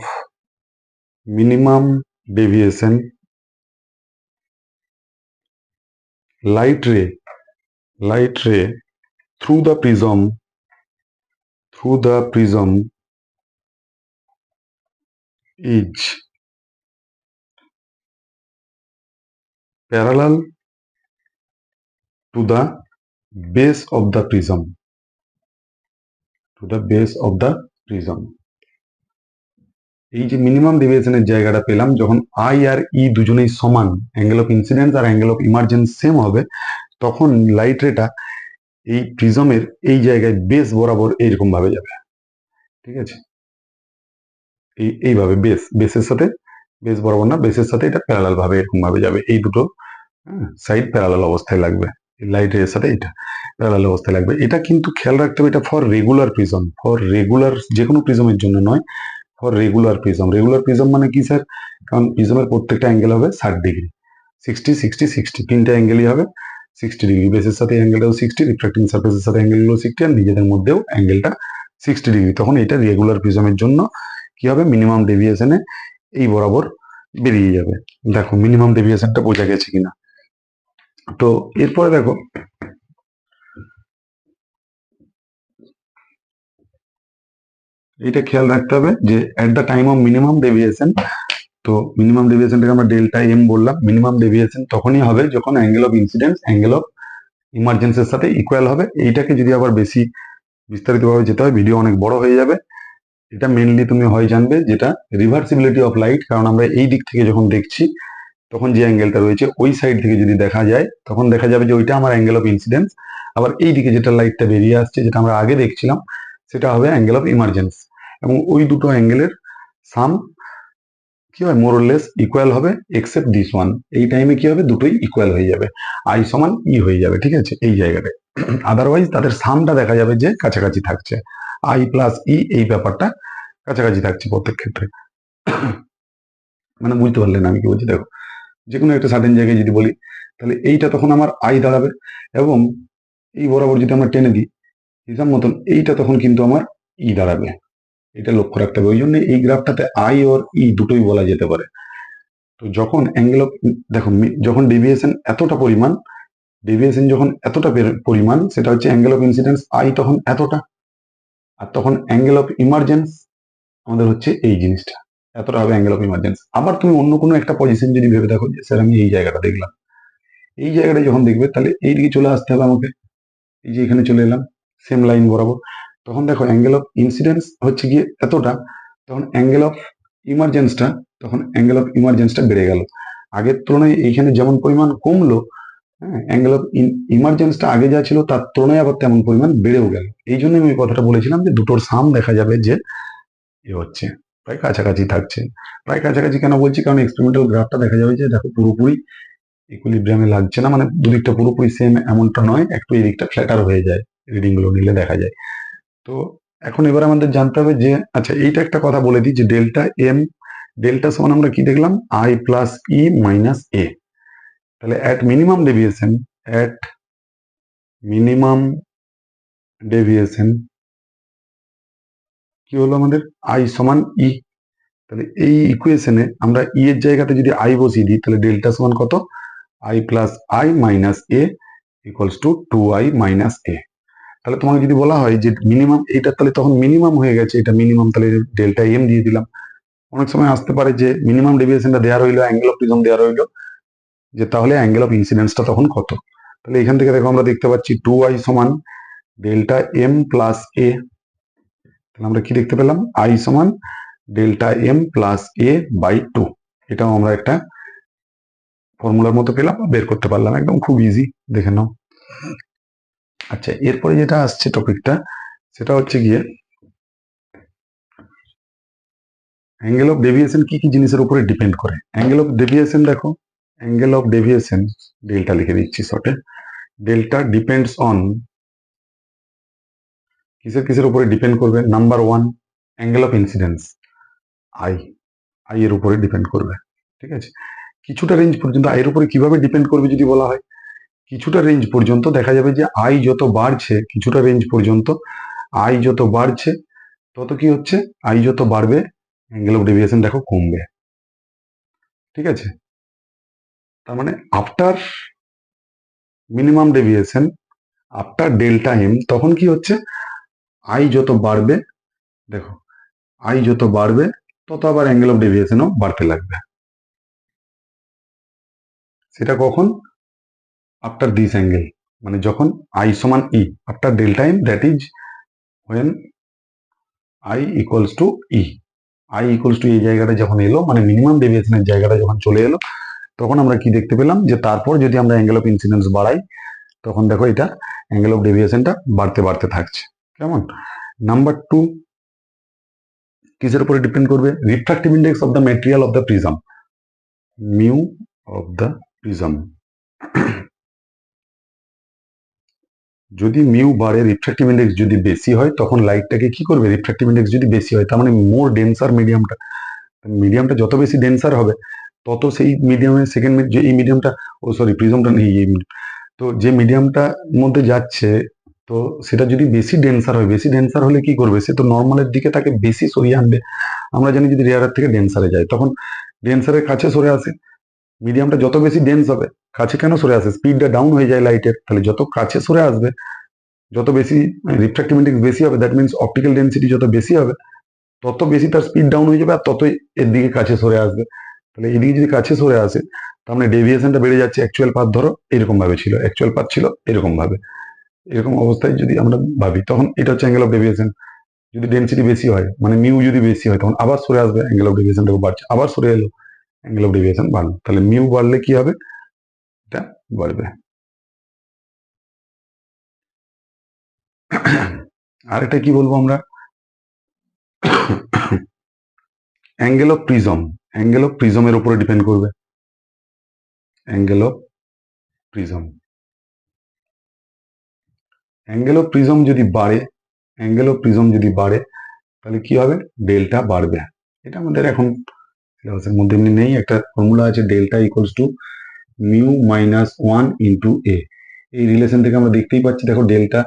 minimum deviation, light ray through the prism is parallel to the base of the prism, এই যে মিনিমাম ডেভিয়েশনের জায়গাটা পেলাম যখন আই আর ই দুজনেই সমান, অ্যাঙ্গেল অফ ইনসিডেন্স আর অ্যাঙ্গেল অফ ইমার্জেন্স সেম হবে, তখন লাইট রেটা এই প্রিজমের এই জায়গায় বেস বরাবর এইরকম ভাবে যাবে। ঠিক আছে, এইভাবে বেসের সাথে, বেস বরাবর না, বেসের সাথে এটা প্যারালাল ভাবে এরকম ভাবে যাবে। এই দুটো সাইড প্যারালাল অবস্থায় লাগবে, লাইট রের সাথে এটা প্যারালাল অবস্থায় লাগবে। এটা কিন্তু খেয়াল রাখতে হবে, এটা for regular prism, for regular যে কোনো প্রিজমের জন্য নয়, for regular prism. Regular prism মানে কি স্যার? কারণ প্রিজমের প্রত্যেকটা অ্যাঙ্গেল হবে 60 ডিগ্রি, 60 60 60, তিনটা অ্যাঙ্গেলই হবে 60 ডিগ্রি। বেসের সাথে অ্যাঙ্গেলটাও 60, রিফ্রাক্টিং সারফেসের সাথে অ্যাঙ্গেলগুলো 60, আর নিজেদের মধ্যেও অ্যাঙ্গেলটা 60 ডিগ্রি। তখন এটা রেগুলার প্রিজমের জন্য কি হবে, মিনিমাম ডেভিয়েশনে এই বরাবর বেরিয়ে যাবে। দেখো মিনিমাম ডেভিয়েশনটা বোঝা গেছে কিনা। তো এরপরে দেখো এটা খেয়াল রাখতে হবে যে at the time of minimum deviation, তো মিনিমাম ডেভিয়েশনটাকে আমরা ডেল্টা এম বললাম। মিনিমাম ডেভিয়েশন তখনই হবে যখন angle of incidence angle of ইমার্জেন্সির সাথে ইকুয়াল হবে। এইটাকে যদি আবার বেশি বিস্তারিতভাবে যেতে হয় ভিডিও অনেক বড় হয়ে যাবে। এটা মেনলি তুমি হয় জানবে যেটা রিভার্সিবিলিটি অফ লাইট, কারণ আমরা এই দিক থেকে যখন দেখছি তখন যে অ্যাঙ্গেলটা রয়েছে ওই সাইড থেকে যদি দেখা যায় তখন দেখা যাবে যে ওইটা আমার অ্যাঙ্গেল অফ ইনসিডেন্স, আবার এই দিকে যেটা লাইটটা বেরিয়ে আসছে যেটা আমরা আগে দেখছিলাম সেটা হবে অ্যাঙ্গেল অফ ইমার্জেন্স। এবং ওই দুটো অ্যাঙ্গেলের সাম কি হয়, মোরলেস ইকুয়াল হবে এক্সেপ্ট দিস ওয়ান। এই টাইমে কি হবে, দুটোই ইকুয়াল হয়ে যাবে, আই সমান ই হয়ে যাবে। ঠিক আছে, এই জায়গাটায় আদারওয়াইজ তাদের সামটা দেখা যাবে যে কাছাকাছি থাকছে, আই প্লাস ই এই ব্যাপারটা কাছাকাছি থাকছে প্রত্যেক ক্ষেত্রে। মানে বুঝতে পারলেন আমি কি বলছি? দেখো যে কোনো একটা সার্টেন জায়গায় যদি বলি তাহলে এইটা তখন আমার আই দাঁড়াবে, এবং এই বরাবর যদি আমরা টেনে দিই হিসাব মতন এইটা তখন কিন্তু আমার ই দাঁড়াবে। এটা লক্ষ্য রাখতে হবে। ওই জন্য এই গ্রাফটাতে আই আর ই দুটোই বলা যেতে পারে। তো যখন অ্যাঙ্গেল অফ, দেখো যখন ডেভিয়েশন এতটা পরিমাণ, ডেভিয়েশন যখন এতটা পরিমাণ সেটা হচ্ছে অ্যাঙ্গেল অফ ইনসিডেন্স আই তখন এতটা, আর তখন অ্যাঙ্গেল অফ ইমার্জেন্স আমাদের হচ্ছে এই জিনিসটা, এতটা হবে অ্যাঙ্গেল অফ ইমার্জেন্স। আবার তুমি অন্য কোনো একটা পজিশন যদি ভেবে দেখো যে স্যার আমি এই জায়গাটা দেখলাম, এই জায়গাটা যখন দেখবে তাহলে এইদিকে চলে আসতে হবে আমাকে, এই যে এখানে চলে এলাম সেম লাইন বরাবর। তখন দেখো অ্যাঙ্গেল অফ ইনসিডেন্স হচ্ছে গিয়ে এতটা, তখন অ্যাঙ্গেল অফ ইমার্জেন্সটা বেড়ে গেল। আগের তুলনায় এইখানে যেমন পরিমাণ কমলো, হ্যাঁ, অ্যাঙ্গেল অফ ইমার্জেন্সটা আগে যা ছিল তার তুলনায় আবার তেমন পরিমাণ বেড়েও গেল। এই জন্য আমি কথাটা বলেছিলাম যে দুটোর সাম দেখা যাবে যে এ হচ্ছে প্রায় কাছাকাছি থাকছে। প্রায় কাছাকাছি কেন বলছি, কারণ এক্সপেরিমেন্টাল গ্রাফটা দেখা যাবে যে দেখো পুরোপুরি ইকুইলিব্রিয়ামে লাগছে না, মানে দুদিকটা পুরোপুরি সেম এমনটা নয়, একটু এই দিকটা ফ্ল্যাটার হয়ে যায়, রিডিং গুলো নিলে দেখা যায়। তো এখন এবার আমাদের জানতে হবে যে আচ্ছা এইটা একটা কথা বলে দিই যে ডেল্টা এম, ডেল্টা সমান আমরা কি দেখলাম, I plus e minus A. তাহলে অ্যাট মিনিমাম ডেভিয়েশন কি হলো আমাদের, আই সমান ই। তাহলে এই ইকুয়েশনে আমরা ই এর জায়গাতে যদি আই বসিয়ে দিই তাহলে ডেল্টা সমান কত, I plus I minus A equals to 2i minus A. তাহলে তোমাকে যদি বলা হয় যে মিনিমাম, এইটা তাহলে তখন মিনিমাম হয়ে গেছে, এটা মিনিমাম, তাহলে ডেল্টা এম দিয়ে দিলাম। অনেক সময় আসতে পারে যে মিনিমাম ডেভিয়েশনটা দেওয়া রইলো, অ্যাঙ্গেল অফ প্রিজম দেওয়া রইলো, যে তাহলে অ্যাঙ্গেল অফ ইনসিডেন্সটা তখন কত। তাহলে এখান থেকে দেখো আমরা দেখতে পাচ্ছি 2i সমান ডেল্টা এম প্লাস এ। তাহলে আমরা কি দেখতে পেলাম, আই সমান delta m plus A by 2। এটাও আমরা একটা ফর্মুলার মতো পেলাম, বের করতে পারলাম, একদম খুব ইজি, দেখে নাও। আচ্ছা এরপরে যেটা আসছে টপিকটা সেটা হচ্ছে গিয়ে অ্যাঙ্গেল অফ ডেভিয়েশন কি কি জিনিসের উপরে ডিপেন্ড করে। অ্যাঙ্গেল অফ ডেভিয়েশন দেখো, অ্যাঙ্গেল অফ ডেভিয়েশন ডেল্টা লিখে দিচ্ছি শর্টে, ডেল্টা ডিপেন্ডস অন কিসের উপরে ডিপেন্ড করবে? Number 1 angle of incidence, I এর উপরে ডিপেন্ড করবে। ঠিক আছে, কিছুটা রেঞ্জ পর্যন্ত আই এর উপরে কিভাবে ডিপেন্ড করবে যদি বলা হয়, কিছুটা রেঞ্জ পর্যন্ত দেখা যাবে যে আই যত বাড়ছে, কিছুটা রেঞ্জ পর্যন্ত আই যত বাড়ছে তত কি হচ্ছে, আই যত বাড়বে অ্যাঙ্গেল অফ ডেভিয়েশন দেখো কমবে। ঠিক আছে, তার মানে after minimum deviation, after delta m, তখন কি হচ্ছে, আই যত বাড়বে, দেখো আই যত বাড়বে তত আবার অ্যাঙ্গেল অফ ডেভিয়েশনও বাড়তে লাগবে। সেটা কখন? আফটার দিস অ্যাঙ্গেল, মানে যখন আই সমান E, after delta M, that is when I equals to E. I equals to এই জায়গাটা যখন এলো, মানে মিনিমাম ডেভিয়েশনের জায়গাটা যখন চলে এলো, তখন আমরা কি দেখতে পেলাম যে তারপর যদি আমরা অ্যাঙ্গেল অফ ইনসিডেন্স বাড়াই, তখন দেখো এটা অ্যাঙ্গেল অফ ডেভিয়েশনটা বাড়তে বাড়তে থাকছে। কেমন? নাম্বার 2 কিসের উপরে ডিপেন্ড করবে? Refractive index of the material of the prism, mu of the prism. যদি মিউ বাড়ে, রিফ্র্যাক্টিভ ইন্ডেক্স যদি বেশি হয়, তখন লাইটটাকে কি করবে? রিফ্র্যাক্টিভ ইন্ডেক্স যদি বেশি হয়, তার মানে মোর ডেন্সার মিডিয়ামটা যত বেশি ডেন্সার হবে, তত সেই মিডিয়ামের সেকেন্ড যে এই মিডিয়ামটা, ও সরি প্রিজমটা নেই, এই তো যে মিডিয়ামটা মধ্যে যাচ্ছে, তো সেটা যদি বেশি ডেন্সার হয়, বেশি ডেন্সার হলে কি করবে? সে তো নর্মালের দিকে তাকে বেশি সরিয়ে আনবে। আমরা জানি যদি রেয়ারের থেকে ডেন্সারে যায়, তখন ডেন্সারের কাছে সরে আসে। মিডিয়ামটা যত বেশি ডেন্স হবে, কাছে কেন সরে আসে? স্পিডটা ডাউন হয়ে যায় লাইটের, তাহলে যত কাছে সরে আসবে, যত বেশি রিফ্র্যাক্টিভ ইন্ডেক্স বেশি হবে, দ্যাট মিনস অপটিক্যাল ডেন্সিটি যত বেশি হবে, তত বেশি তার স্পিড ডাউন হয়ে যাবে, আর ততই এর দিকে কাছে সরে আসবে। তাহলে এদিকে যদি কাছে সরে আসে, তার মানে ডেভিয়েশনটা বেড়ে যাচ্ছে। অ্যাকচুয়াল পাথ ধরো এরকম ভাবে ছিল, অ্যাকচুয়াল পাথ ছিল এরকম ভাবে, এরকম অবস্থায় যদি আমরা ভাবি, তখন এটা হচ্ছে অ্যাঙ্গেল অফ ডেভিয়েশন। যদি ডেন্সিটি বেশি হয়, মানে মিউ যদি বেশি হয়, তখন আবার সরে আসবে, অ্যাঙ্গেল অফ ডেভিয়েশন দেখো বাড়ছে, আবার সরে এলো, অ্যাঙ্গেল অফ ডেভিয়েশন বাড়লো। তাহলে মিউ বাড়লে কি হবে? এটা বাড়বে। আরেকটা কি বলবো আমরা? Angle of prism, angle of প্রিজমের উপরে ডিপেন্ড করবে। Angle of prism, angle of prism যদি বাড়ে, অ্যাঙ্গেল অফ প্রিজম যদি বাড়ে, তাহলে কি হবে? ডেল্টা বাড়বে। এটা আমাদের এখন সিলেবাসের মধ্যে এমনি নেই, একটা ফর্মুলা আছে, delta equals to mu minus 1 into A. এই রিলেশন থেকে আমরা দেখতেই পাচ্ছি, দেখো ডেল্টা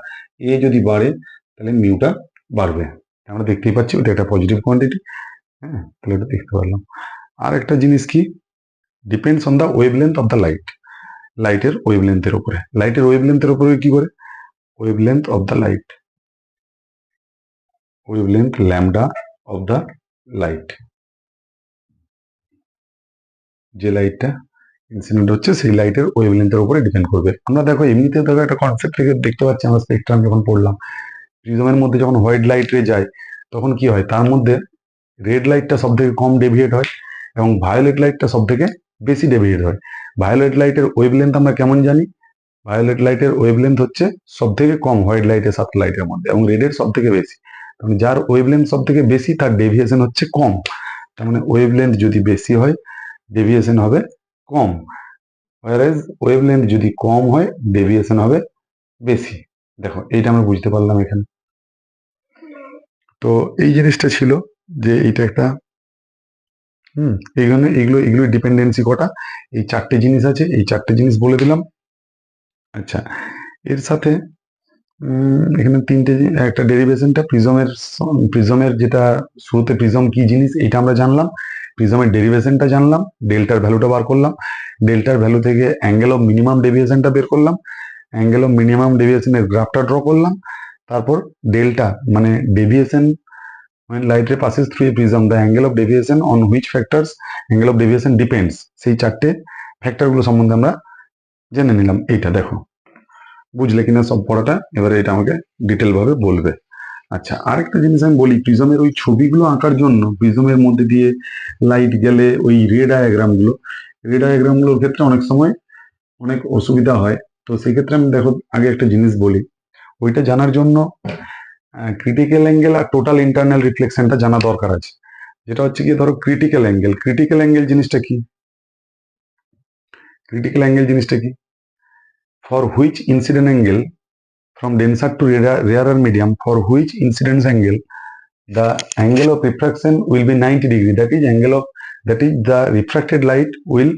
এ যদি বাড়ে, তাহলে মিউটা বাড়বে। আমরা দেখতেই পাচ্ছি ওটা একটা পজিটিভ কোয়ান্টিটি। হ্যাঁ, তাহলে এটা দেখতে পারলাম। আর একটা জিনিস কি, depends on the wavelength of the light, লাইটের ওয়েভলেন্থের উপরে, লাইটের ওয়েভলেন্থের উপরে কি করে? Wavelength of the light, wavelength lambda of the light, যে লাইটটা ইনসিডেন্ট হচ্ছে সেই লাইটের ওয়েভলেন্থের উপরে ডিপেন্ড করবে। আমরা দেখো এমনিতে দেখো একটা কনসেপ্ট থেকে দেখতে পাচ্ছি, আমরা স্পেকট্রাম যখন পড়লাম, প্রিজমের মধ্যে যখন হোয়াইট লাইট রে যায়, তখন কি হয়? তার মধ্যে রেড লাইটটা সব থেকে কম ডেভিয়েট হয় এবং ভায়োলেট লাইটটা সব থেকে বেশি ডেভিয়েট হয়। ভায়োলেট লাইটের ওয়েভলেন্থ আমরা কেমন জানি? ভায়োলেট লাইটের ওয়েভলেন্থ হচ্ছে সব থেকে কম হোয়াইট লাইটের সাত লাইটের মধ্যে, এবং রেডের সব থেকে বেশি। কারণ যার ওয়েভলেন্থ সব থেকে বেশি, তার ডেভিয়েশন হচ্ছে কম। তার মানে ওয়েভলেন্থ যদি বেশি হয়, ডেভিয়েশন হবে কম, ওয়ারেজ ওয়েভলেন্থ যদি কম হয়, ডেভিয়েশন হবে বেশি। দেখো এইটা আমরা বুঝতে পারলাম এখানে। তো এই জিনিসটা ছিল যে এইটা একটা এইখানে এগুলো ডিপেন্ডেন্সি কটা, এই চারটে জিনিস আছে, এই চারটে জিনিস বলে দিলাম। আচ্ছা, এর সাথে এখানে তিনটে, একটা ডেরিভেশনটা প্রিজমের যেটা শুরুতে প্রিজম কি জিনিস এটা আমরা জানলাম, প্রিজমের ডেরিভেশনটা জানলাম, ডেল্টার ভ্যালুটা বার করলাম, ডেল্টার ভ্যালু থেকে অ্যাঙ্গেল অফ মিনিমাম ডেভিয়েশনটা বের করলাম, অ্যাঙ্গেল অফ মিনিমাম ডেভিয়েশনের গ্রাফটা ড্র করলাম, তারপর ডেল্টা মানে deviation when light ray passes through a prism the angle of deviation on which factors angle of deviation depends, সেই চারটে ফ্যাক্টরগুলো সম্বন্ধে আমরা জেনে নিলাম। এইটা দেখো বুঝলে কিনা সব পড়াটা, এবারে এটা আমাকে ডিটেল ভাবে বলবে। আচ্ছা, আরেকটা জিনিস আমি বলি, প্রিজমের ওই ছবিগুলো আঁকার জন্য, প্রিজমের মধ্যে দিয়ে লাইট গেলে ওই রে ডায়াগ্রামগুলোর ক্ষেত্রে অনেক সময় অনেক অসুবিধা হয়। তো সেক্ষেত্রে আমি দেখো আগে একটা জিনিস বলি, ওইটা জানার জন্য ক্রিটিক্যাল অ্যাঙ্গেল আর টোটাল ইন্টারনাল রিফ্লেকশনটা জানা দরকার আছে। যেটা হচ্ছে কি, ধরো ক্রিটিক্যাল অ্যাঙ্গেল জিনিসটা কি? ক্রিটিক্যাল অ্যাঙ্গেল জিনিসটা কি? For which incident angle from denser to rarer medium for which incidence angle the angle of refraction will be 90 degree. That is the refracted light will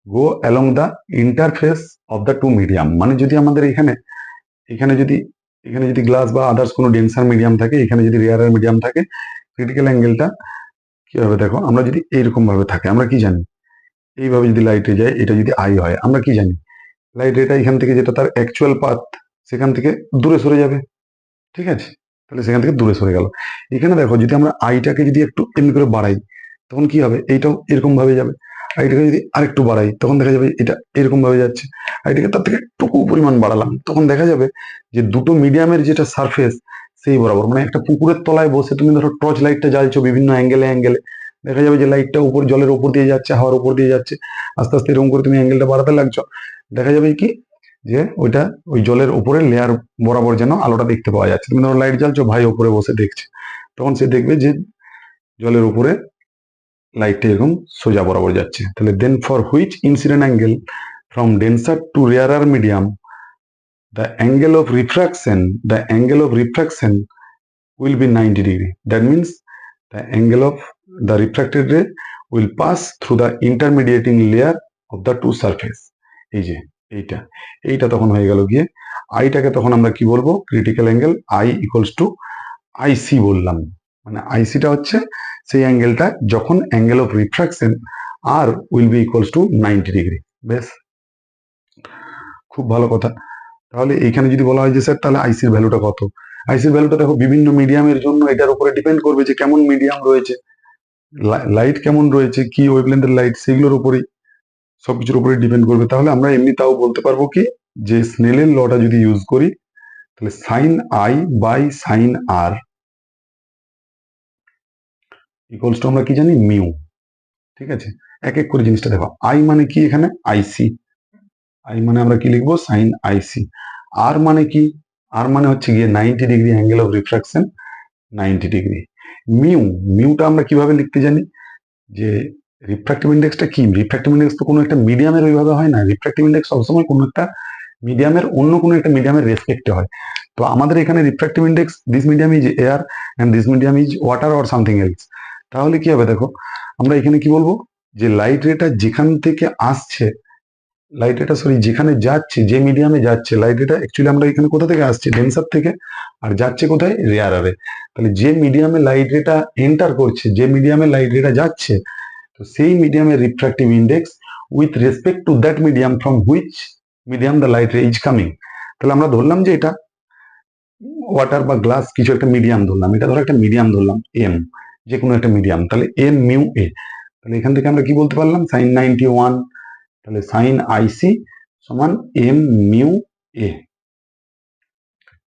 go along the interface of the two medium. মানে যদি আমাদের এখানে এখানে যদি এখানে যদি glass বা others কোনো ডেন্সার মিডিয়াম থাকে, এখানে যদি রেয়ার মিডিয়াম থাকে, ক্রিটিক্যাল অ্যাঙ্গেলটা কি হবে দেখো, আমরা যদি এইরকম ভাবে থাকে, আমরা কি জানি এইভাবে যদি লাইটে যায়, এটা যদি আই হয়, আমরা কি জানি লাইট এটা এখান থেকে যেটা তার অ্যাকচুয়াল পাথ সেখান থেকে দূরে সরে যাবে, ঠিক আছে? তাহলে সেখান থেকে দূরে সরে গেল। এখানে দেখো যদি আমরা আইটাকে যদি একটু এমনি করে বাড়াই, তখন কি হবে, এইটাও এরকম ভাবে যাবে। আইটাকে যদি আরেকটু বাড়াই, তখন দেখা যাবে এটা এরকম ভাবে যাচ্ছে। আইটাকে তার থেকে একটুকু পরিমাণ বাড়ালাম, তখন দেখা যাবে যে দুটো মিডিয়ামের যেটা সারফেস সেই বরাবর, মানে একটা পুকুরের তলায় বসে তুমি ধরো টর্চ লাইটটা জ্বালছো বিভিন্ন অ্যাঙ্গেলে অ্যাঙ্গেলে, দেখা যাবে যে লাইটটা উপর জলের উপর দিয়ে যাচ্ছে, হাওয়ার উপর দিয়ে যাচ্ছে, আস্তে আস্তে এরকম করে তুমি অ্যাঙ্গেলটা বাড়াতে লাগছো, দেখা যাবে কি যে ওইটা ওই জলের উপরে লেয়ার বরাবর যেন আলোটা দেখতে পাওয়া যাচ্ছে। তুমি ধরো লাইট জ্বালছো, ভাই উপরে বসে দেখছে, তখন সে দেখবে যে জলের উপরে লাইটটা এরকম সোজা বরাবর যাচ্ছে। তাহলে then for which incident angle from denser to rarer medium the angle of refraction will be 90 degree. That means the angle of the refracted ray will pass through the intermediating layer of the two surface. এই যে এইটা এইটা তখন হয়ে গেল গিয়ে আইটাকে তখন আমরা কি বলবো, critical angle I equals to IC বললাম। মানে আইসিটা হচ্ছে সেই অ্যাঙ্গেলটা যখন angle of refraction R will be equals to 90 degree. বেশ, খুব ভালো কথা। তাহলে এইখানে যদি বলা হয় যে স্যার তাহলে আইসির ভ্যালুটা কত, আইসির ভ্যালুটা দেখো বিভিন্ন মিডিয়ামের জন্য এটার উপরে ডিপেন্ড করবে যে কেমন মিডিয়াম রয়েছে, লাইট কেমন রয়েছে, কি ওয়েভলেন্থের লাইট, সেগুলোর উপরেই সবকিছুর উপরে ডিপেন্ড করবে। তাহলে আমরা এমনি তাও বলতে পারবো কি যে স্নেলের লটা যদি ইউজ করি, তাহলে sine i by sine r equals to আমরা কি জানি মিউ। ঠিক আছে, এক এক করে জিনিসটা দেখো। আই মানে কি, এখানে আইসি, আই মানে আমরা কি লিখবো সাইন আইসি। আর মানে কি, আর মানে হচ্ছে গিয়ে 90 degree angle of refraction, 90 degree. মিউটা আমরা কিভাবে লিখতে জানি যে রিফ্রাক্টিভ ইন্ডেক্সটা কি, রিফ্রাক্টিভ ইন্ডেক্স তো কোনো একটা মিডিয়ামের ওইভাবে হয় না, রিফ্রাক্টিভ ইন্ডেক্স সবসময় কোনো একটা মিডিয়ামের অন্য কোনো একটা মিডিয়ামের রেসপেক্টে হয়। তো আমাদের এখানে refractive index, this medium is air and this medium is water or something else. তাহলে কি হবে দেখো, আমরা এখানে কি বলবো যে লাইট রেটা যেখান থেকে আসছে, লাইট রেটা সরি যেখানে যাচ্ছে, যে মিডিয়ামে যাচ্ছে লাইট রেটা, অ্যাকচুয়ালি আমরা এখানে কোথা থেকে আসছে, ডেন্সার থেকে, আর যাচ্ছে কোথায়, রেয়ারারে। তাহলে যে মিডিয়ামে লাইট রেটা এন্টার করছে, যে মিডিয়ামে লাইট রেটা যাচ্ছে, তো সেই মিডিয়ামের refractive index with respect to that medium from which medium the light রে ইজ কামিং। তাহলে আমরা ধরলাম যে এটা ওয়াটার বা গ্লাস কিছু একটা মিডিয়াম ধরলাম, এটা ধরো একটা মিডিয়াম ধরলাম এম, যে কোনো একটা মিডিয়াম, তাহলে এম মিউ এ। তাহলে এখান থেকে আমরা কি বলতে পারলাম, সাইন 91, তাহলে সাইন আইসি সমান এম মিউ এ।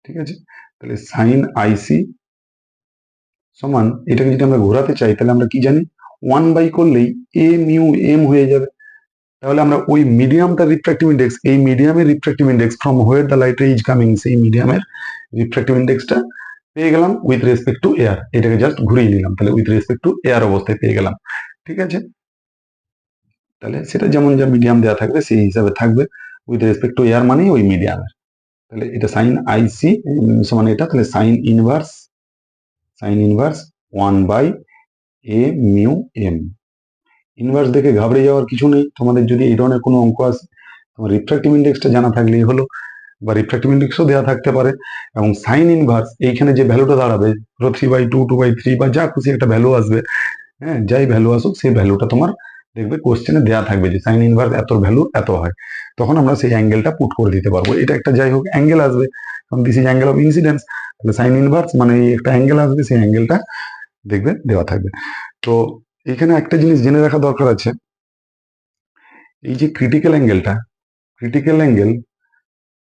ঠিক আছে, তাহলে সাইন আইসি সমান, এটাকে যদি আমরা ঘোরাতে চাই তাহলে আমরা কি জানি, 1 বাই করলেই এ মিউ এম হয়ে যাবে। তাহলে আমরা ওই মিডিয়ামটা রিফ্রাক্টিভ ইন্ডেক্স, এই মিডিয়ামের refractive index from where the light রে ইজ কামিং, সেই মিডিয়ামের রিফ্রাক্টিভ ইন্ডেক্সটা পেয়ে গেলাম উইথ রেসপেক্ট টু এয়ার। এটাকে জাস্ট ঘুরিয়ে নিলাম, তাহলে উইথ রেসপেক্ট টু এয়ার অবস্থায় পেয়ে গেলাম। ঠিক আছে, তাহলে সেটা যেমন যা মিডিয়াম দেওয়া থাকবে সেই হিসাবে থাকবে, উইথ রেসপেক্ট টু এয়ার মানেই ওই মিডিয়ামের। তাহলে এটা সাইন আইসি সমান এটা, তাহলে sine inverse 1/a mu m. Inverse দেখে ঘাবড়ে যাওয়ার কিছু নেই, তোমাদের যদি এই ধরনের কোনো অঙ্ক আসে, তোমার রিফ্রাক্টিভ ইন্ডেক্সটা জানা থাকলেই হলো, বা রিফ্রাক্টিভ ইন্ডেক্সও দেওয়া থাকতে পারে, এবং সাইন ইনভার্স এইখানে যে ভ্যালুটা দাঁড়াবে, 3/2, 2/3 বা যা খুশি একটা ভ্যালু আসবে, হ্যাঁ যাই ভ্যালু আসুক, সেই ভ্যালুটা তোমার দেখবে কোশ্চেনে দেওয়া থাকবে যে সাইন ইনভার্স এত ভ্যালু এত হয়, তখন আমরা সেই অ্যাঙ্গেলটা পুট করে দিতে পারবো। এটা একটা যাই হোক অ্যাঙ্গেল আসবে, কারণ this is angle of incidence, তাহলে সাইন ইনভার্স মানে এই একটা অ্যাঙ্গেল আসবে, সেই অ্যাঙ্গেলটা দেখবে দেওয়া থাকবে। তো এখানে একটা জিনিস জেনে রাখা দরকার আছে, এই যে ক্রিটিক্যাল অ্যাঙ্গেলটা, critical angle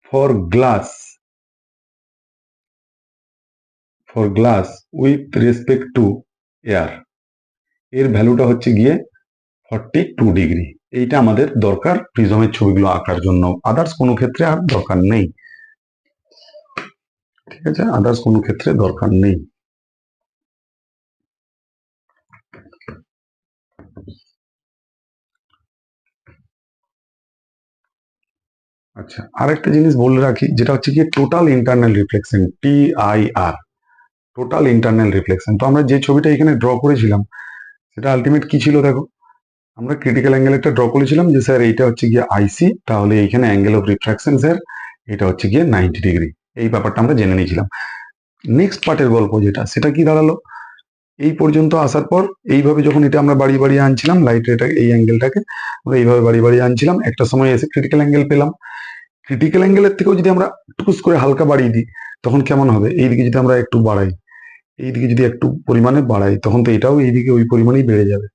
for glass with respect to air, এর ভ্যালুটা হচ্ছে গিয়ে 42 ডিগ্রি। এইটা আমাদের দরকার প্রিজমের ছবিগুলো আঁকার জন্য, আদার্স কোনো ক্ষেত্রে আর দরকার নেই। ঠিক আছে, আদার্স কোনো ক্ষেত্রে দরকার নেই। আচ্ছা, আরেকটা জিনিস বলে রাখি, যেটা হচ্ছে গিয়ে total internal reflection, TIR, total internal reflection. তো আমরা যে ছবিটা এখানে ড্র করেছিলাম সেটা আলটিমেট কি ছিল দেখো, আমরা ক্রিটিক্যাল অ্যাঙ্গেল একটা ড্র করেছিলাম যে স্যার এইটা হচ্ছে গিয়ে আইসি, তাহলে এইখানে অ্যাঙ্গেল অফ রিফ্রাকশন স্যার এটা হচ্ছে গিয়ে 90 ডিগ্রি। এই ব্যাপারটা আমরা জেনে নিয়েছিলাম। নেক্সট পার্টের গল্প যেটা, সেটা কি দাঁড়ালো, এই পর্যন্ত আসার পর এইভাবে যখন এটা আমরা বাড়িয়ে বাড়িয়ে আনছিলাম, লাইট এটা এই অ্যাঙ্গেলটাকে আমরা এইভাবে বাড়িয়ে বাড়িয়ে আনছিলাম, একটা সময় এসে ক্রিটিক্যাল অ্যাঙ্গেল পেলাম। ক্রিটিক্যাল অ্যাঙ্গেলের থেকেও যদি আমরা টুকুস করে হালকা বাড়িয়ে দিই তখন কেমন হবে, এইদিকে যদি আমরা একটু বাড়াই, এইদিকে যদি একটু পরিমাণে বাড়াই, তখন তো এটাও এইদিকে ওই পরিমাণেই বেড়ে যাবে।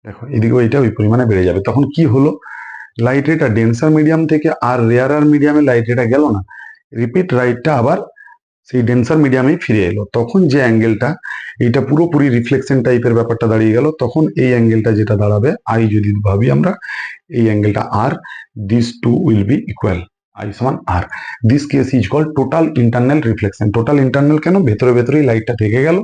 দেখো এদিকেও এটা ওই পরিমাণে বেড়ে যাবে। তখন কি হলো, লাইট রেটা ডেন্সার মিডিয়াম থেকে আর রেয়ারার মিডিয়ামে লাইট রেটা গেল না, রিপিট রাইটটা আবার সেই ডেন্সার মিডিয়ামেই ফিরে এলো। তখন যে অ্যাঙ্গেলটা, এটা পুরোপুরি রিফ্লেকশন টাইপের ব্যাপারটা দাঁড়িয়ে গেল। তখন এই অ্যাঙ্গেলটা যেটা দাঁড়াবে, আই যদি ভাবি আমরা, এই অ্যাঙ্গেলটা আর, this two will be equal, I সমান R. This case is called total internal reflection. Total internal কেন, ভেতরে ভেতরেই লাইটটা থেকে গেল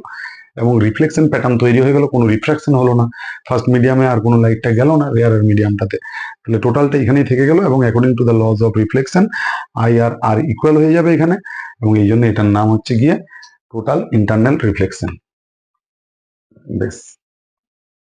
এবং রিফ্লেকশন প্যাটার্ন তৈরি হয়ে গেল, কোনো রিফ্রাকশন হলো না, ফার্স্ট মিডিয়ামে আর কোনো লাইটটা গেল না রেয়ারের মিডিয়ামটাতে, তাহলে টোটালটা এখানেই থেকে গেল এবং according to the laws of reflection i আর আর ইকুয়াল হয়ে যাবে এখানে, এবং এই জন্য এটার নাম হচ্ছে গিয়ে টোটাল ইন্টারনাল রিফ্লেকশন। বেশ।